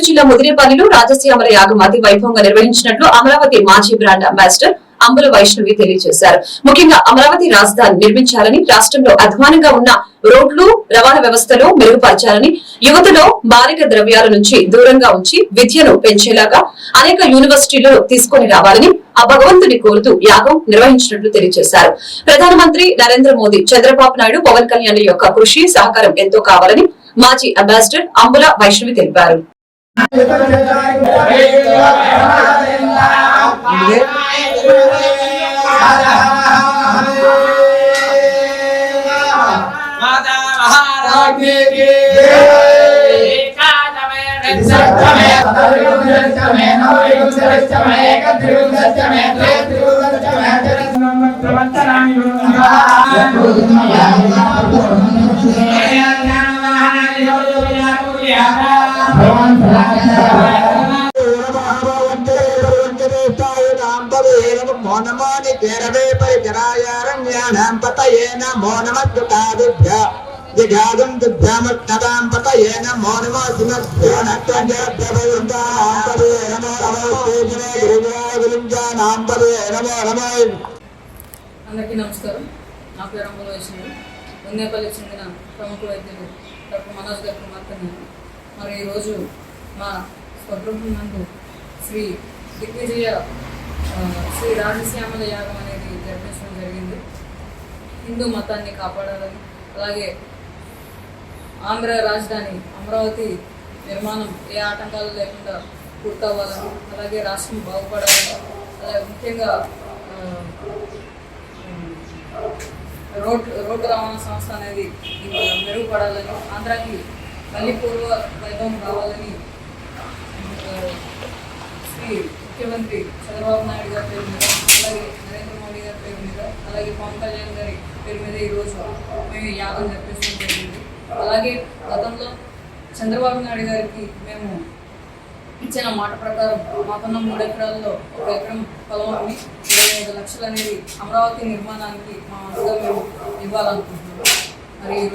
జిల్లా ముదిరేపల్లిలో రాజశ్యామల యాగం అతి వైభవంగా నిర్వహించినట్లు అమరావతి మాజీ బ్రాండ్ అంబాసిడర్ అంబుల వైష్ణవి తెలియజేశారు. ముఖ్యంగా అమరావతి రాజధాని నిర్మించాలని, రాష్ట్రంలో అధ్వానంగా ఉన్న రోడ్లు రవాణా వ్యవస్థలో మెరుగుపరచాలని, యువతలో మారక ద్రవ్యాల నుంచి దూరంగా ఉంచి విద్యను పెంచేలాగా అనేక యూనివర్సిటీలను తీసుకొని రావాలని ఆ భగవంతుని కోరుతూ యాగం నిర్వహించినట్లు తెలియజేశారు. ప్రధానమంత్రి నరేంద్ర మోదీ, చంద్రబాబు నాయుడు, పవన్ కళ్యాణ్ యొక్క కృషి సహకారం ఎంతో కావాలని మాజీ అంబాసిడర్ అంబుల వైష్ణవి తెలిపారు. మోనమోని కేరవే పరిచరాయారణ్యానాం పతయేన మోనమద్దుతాదిభ్య దిగాదుం దిభ్యాముత్తదాం పతయేన మోనమోసిమభ్యోనత్వజభ్యవయుందాం పదేన మోనమోస్తేజనే గురుజాగులింజానాం పదేన మోనమో. అందరికీ నమస్కారం. నా పేరు అంబుల వైష్ణవి. ఉన్నేపల్లికి చెందిన ప్రముఖ వైద్యులు డాక్టర్ మనోజ్ గారి కుమార్తెను. మరి ఈరోజు మా స్వగృహం నందు శ్రీ దిగ్విజయ శ్రీ రాజశ్యామల యాగం అనేది జరిపించడం జరిగింది. హిందూ మతాన్ని కాపాడాలని, అలాగే ఆంధ్ర రాజధాని అమరావతి నిర్మాణం ఏ ఆటంకాలు లేకుండా పూర్తవ్వాలని, అలాగే రాష్ట్రం బాగుపడాలని, అలాగే ముఖ్యంగా రోడ్డు రవాణా సంస్థ అనేది మెరుగుపడాలని, ఆంధ్రాకి మళ్ళీ పూర్వ వైభవం రావాలని శ్రీ ముఖ్యమంత్రి చంద్రబాబు నాయుడు గారి పేరు మీద, అలాగే నరేంద్ర మోడీ గారి పేరు మీద, అలాగే పవన్ కళ్యాణ్ గారి పేరు మీద ఈరోజు మేము యాగం జరిపించడం జరిగింది. అలాగే గతంలో చంద్రబాబు నాయుడు గారికి మేము ఇచ్చిన మాట ప్రకారం మాకున్న 3 ఎకరాల్లో 1 ఎకరం పొలం అమ్మి 25 లక్షలు అనేది అమరావతి నిర్మాణానికి మా వంతుగా మేము ఇవ్వాలనుకుంటున్నాం. మరి